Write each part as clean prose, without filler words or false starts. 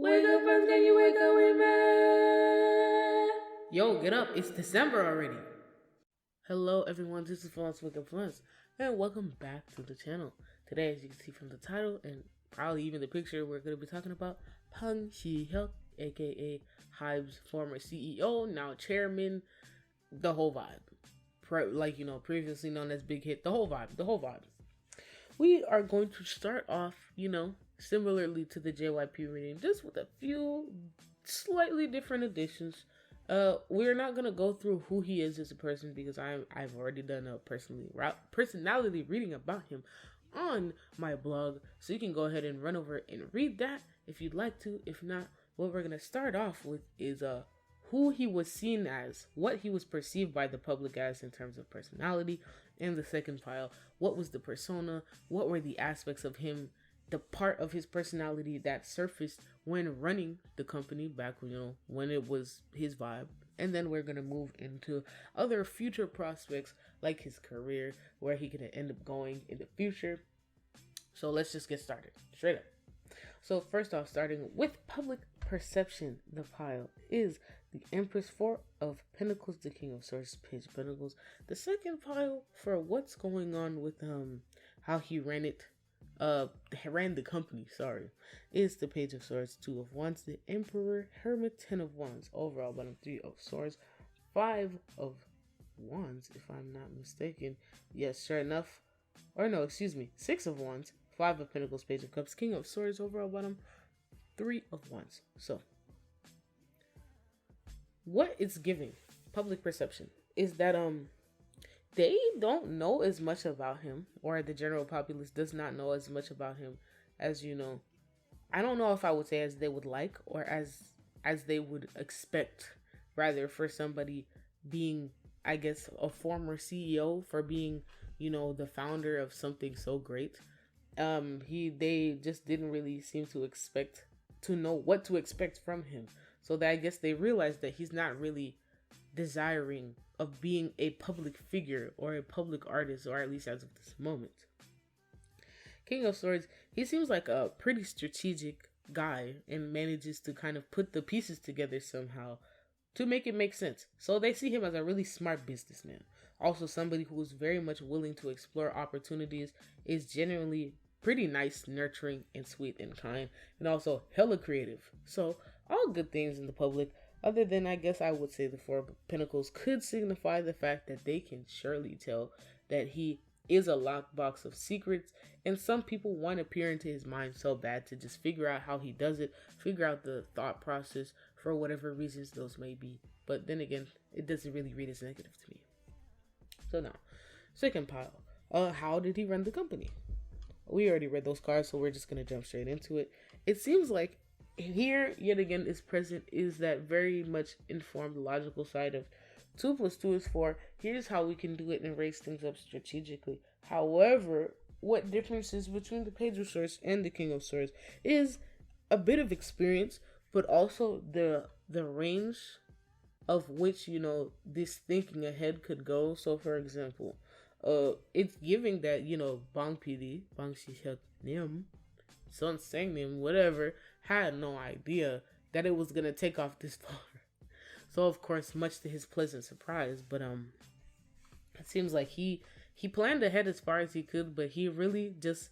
Wake up, friends, can you wake up with me? Yo, get up, it's December already. Hello everyone, this is Florence Wake Up Florence, and welcome back to the channel. Today, as you can see from the title, and probably even the picture, we're going to be talking about SiHyuk, aka HYBE's former CEO, now chairman, the whole vibe. Previously known as Big Hit, the whole vibe. We are going to start off, similarly to the JYP reading, just with a few slightly different additions. We're not gonna go through who he is as a person because I've already done a personality reading about him on my blog, so you can go ahead and run over and read that if you'd like to. If not, what we're gonna start off with is who he was seen as, what he was perceived by the public as in terms of personality. And the second pile, what was the persona, what were the aspects of him, the part of his personality that surfaced when running the company back, when it was his vibe. And then we're going to move into other future prospects like his career, where he could end up going in the future. So let's just get started, straight up. So first off, starting with public perception, the pile is the Empress, Four of Pentacles, the King of Swords, Page of Pentacles. The second pile for what's going on with how he ran the company, is the Page of Swords, Two of Wands, the Emperor, Hermit, Ten of Wands. Overall bottom, Three of Swords, Five of Wands, if I'm not mistaken. Yes, sure enough. Or no, excuse me, Six of Wands, Five of Pentacles, Page of Cups, King of Swords. Overall bottom, Three of Wands. So what it's giving public perception is that they don't know as much about him, or the general populace does not know as much about him as, I don't know if I would say as they would like, or as they would expect, rather, for somebody being, I guess, a former CEO, for being, the founder of something so great. They just didn't really seem to know what to expect from him. So that I guess they realized that he's not really desiring of being a public figure or a public artist, or at least as of this moment. King of Swords, he seems like a pretty strategic guy and manages to kind of put the pieces together somehow to make it make sense. So they see him as a really smart businessman. Also somebody who is very much willing to explore opportunities, is genuinely pretty nice, nurturing, and sweet and kind, and also hella creative. So all good things in the public, other than, I guess I would say, the Four of Pentacles could signify the fact that they can surely tell that he is a lockbox of secrets, and some people want to peer into his mind so bad to just figure out how he does it, figure out the thought process for whatever reasons those may be. But then again, it doesn't really read as negative to me. So now, second pile, how did he run the company? We already read those cards, so we're just going to jump straight into it. It seems like here, yet again, is present is that very much informed, logical side of 2 + 2 is 4. Here's how we can do it and raise things up strategically. However, what differences between the Page of Swords and the King of Swords is a bit of experience, but also the range of which, this thinking ahead could go. So, for example, it's giving that, Bang PD, Bang SiHyuk Nim, Sun Sang Nim, whatever, had no idea that it was gonna take off this far. So of course, much to his pleasant surprise, but it seems like he planned ahead as far as he could, but he really just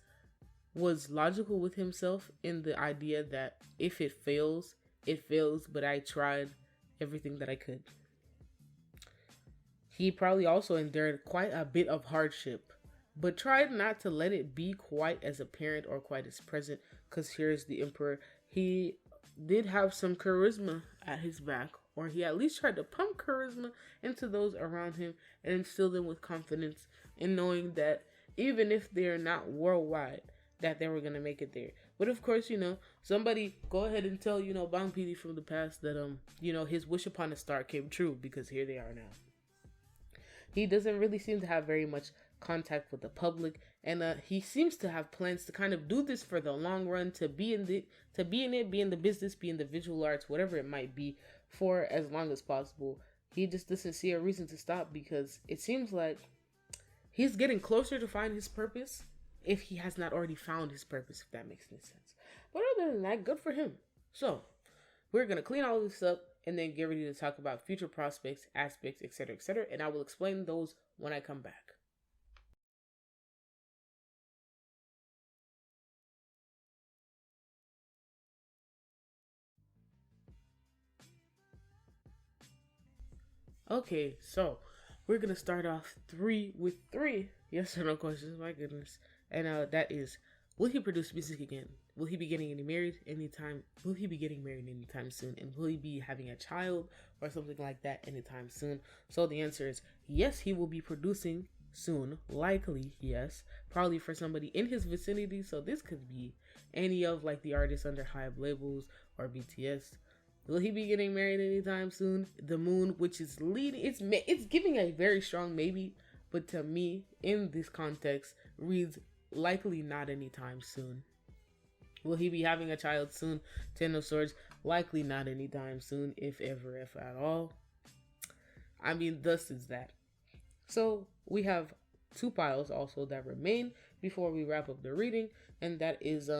was logical with himself in the idea that if it fails, it fails, but I tried everything that I could. He probably also endured quite a bit of hardship, but tried not to let it be quite as apparent or quite as present, because here's the Emperor. He did have some charisma at his back, or he at least tried to pump charisma into those around him and instill them with confidence in knowing that even if they're not worldwide, that they were going to make it there. But of course, somebody go ahead and tell, Bang PD from the past that, his wish upon a star came true, because here they are now. He doesn't really seem to have very much contact with the public, and he seems to have plans to kind of do this for the long run, to be in the business, be in the visual arts, whatever it might be, for as long as possible. He just doesn't see a reason to stop, because it seems like he's getting closer to find his purpose, if he has not already found his purpose, if that makes any sense. But other than that, good for him. So we're gonna clean all of this up and then get ready to talk about future prospects, aspects, etc., and I will explain those when I come back. Okay, so we're gonna start off three yes or no questions. My goodness, and that is, will he produce music again? Will he be getting married anytime? Will he be getting married anytime soon? And will he be having a child or something like that anytime soon? So the answer is yes. He will be producing soon, likely yes, probably for somebody in his vicinity. So this could be any of like the artists under HYBE labels or BTS. Will he be getting married anytime soon? The moon, which is leading, it's giving a very strong maybe, but to me, in this context, reads likely not anytime soon. Will he be having a child soon? Ten of Swords, likely not anytime soon, if ever, if at all. I mean, thus is that. So we have two piles also that remain before we wrap up the reading, and that is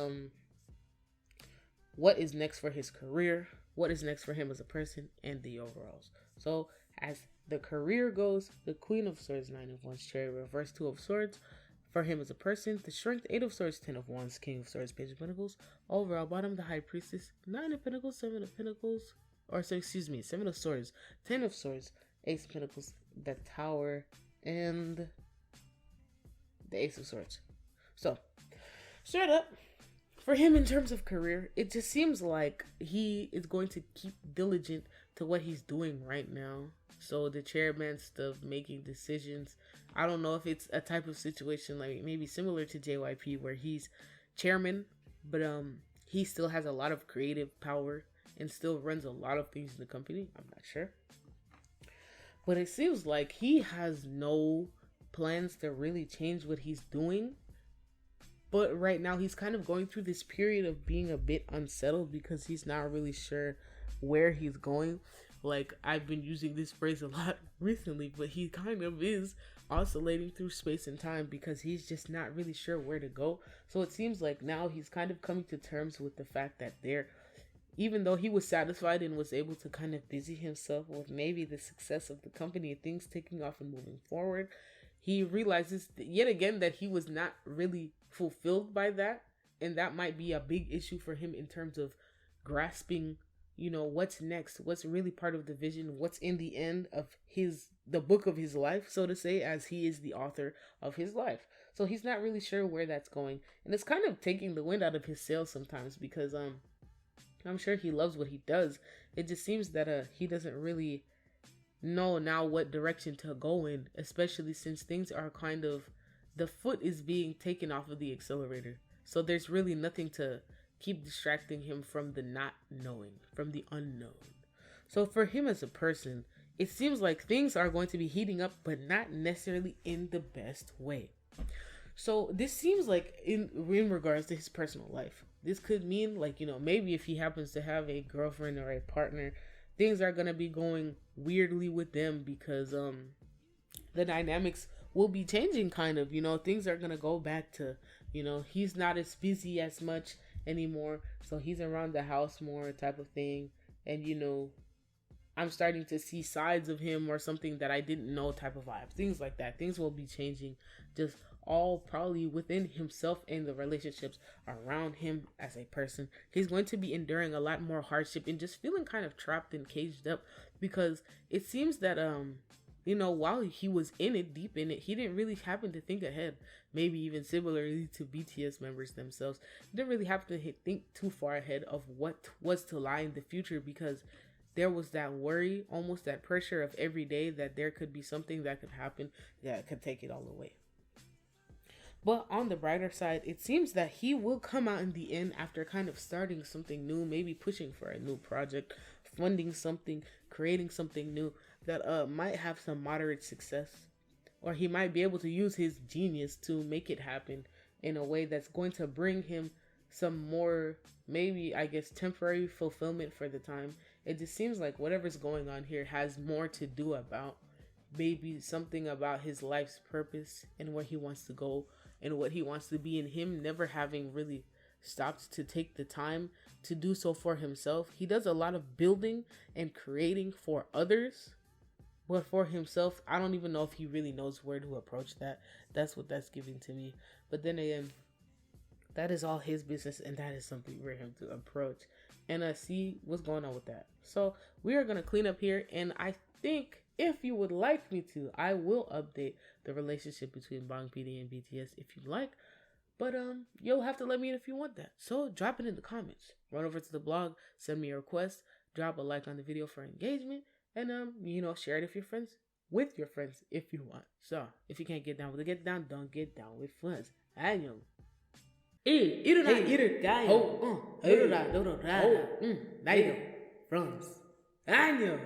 what is next for his career, what is next for him as a person, and the overalls. So as the career goes, the Queen of Swords, Nine of Wands, Chariot, reverse, Two of Swords. For him as a person, the Strength, Eight of Swords, Ten of Wands, King of Swords, Page of Pentacles. Overall, bottom, the High Priestess, Nine of Pentacles, Seven of Pentacles, or so excuse me, Seven of Swords, Ten of Swords, Ace of Pentacles, the Tower, and the Ace of Swords. So, straight up, for him in terms of career, it just seems like he is going to keep diligent to what he's doing right now. So the chairman stuff, making decisions, I don't know if it's a type of situation like maybe similar to JYP where he's chairman, but he still has a lot of creative power and still runs a lot of things in the company. I'm not sure. But it seems like he has no plans to really change what he's doing. But right now he's kind of going through this period of being a bit unsettled because he's not really sure where he's going. Like, I've been using this phrase a lot recently, but he kind of is oscillating through space and time because he's just not really sure where to go. So it seems like now he's kind of coming to terms with the fact that even though he was satisfied and was able to kind of busy himself with maybe the success of the company and things taking off and moving forward, he realizes yet again that he was not really fulfilled by that. And that might be a big issue for him in terms of grasping, what's next, what's really part of the vision, what's in the end of the book of his life, so to say, as he is the author of his life. So he's not really sure where that's going. And it's kind of taking the wind out of his sails sometimes because I'm sure he loves what he does. It just seems that he doesn't really know now what direction to go in, especially since things are kind of, the foot is being taken off of the accelerator. So there's really nothing to keep distracting him from the not knowing, from the unknown. So for him as a person, it seems like things are going to be heating up, but not necessarily in the best way. So this seems like in regards to his personal life, this could mean like, maybe if he happens to have a girlfriend or a partner, things are going to be going weirdly with them because the dynamics will be changing kind of, things are going to go back to, he's not as busy as much anymore, so he's around the house more type of thing. And I'm starting to see sides of him or something that I didn't know type of vibes, things like that. Things will be changing, just all probably within himself and the relationships around him as a person. He's going to be enduring a lot more hardship and just feeling kind of trapped and caged up because it seems that while he was in it, deep in it, he didn't really happen to think ahead. Maybe even similarly to BTS members themselves, he didn't really have to think too far ahead of what was to lie in the future because there was that worry, almost that pressure of every day that there could be something that could happen that could take it all away. But on the brighter side, it seems that he will come out in the end after kind of starting something new, maybe pushing for a new project, funding something, creating something new that might have some moderate success. Or he might be able to use his genius to make it happen in a way that's going to bring him some more, maybe, I guess, temporary fulfillment for the time. It just seems like whatever's going on here has more to do about maybe something about his life's purpose and where he wants to go and what he wants to be, and him never having really stopped to take the time to do so for himself. He does a lot of building and creating for others, but for himself, I don't even know if he really knows where to approach that. That's what that's giving to me. But then again, that is all his business, and that is something for him to approach and see what's going on with that. So we are going to clean up here, and I think if you would like me to, I will update the relationship between Bang PD and BTS if you like. But you'll have to let me know if you want that. So drop it in the comments. Run over to the blog, send me a request, drop a like on the video for engagement, and share it with your friends if you want. So if you can't get down with it, get down. Don't get down with friends. Año. Friends. Año.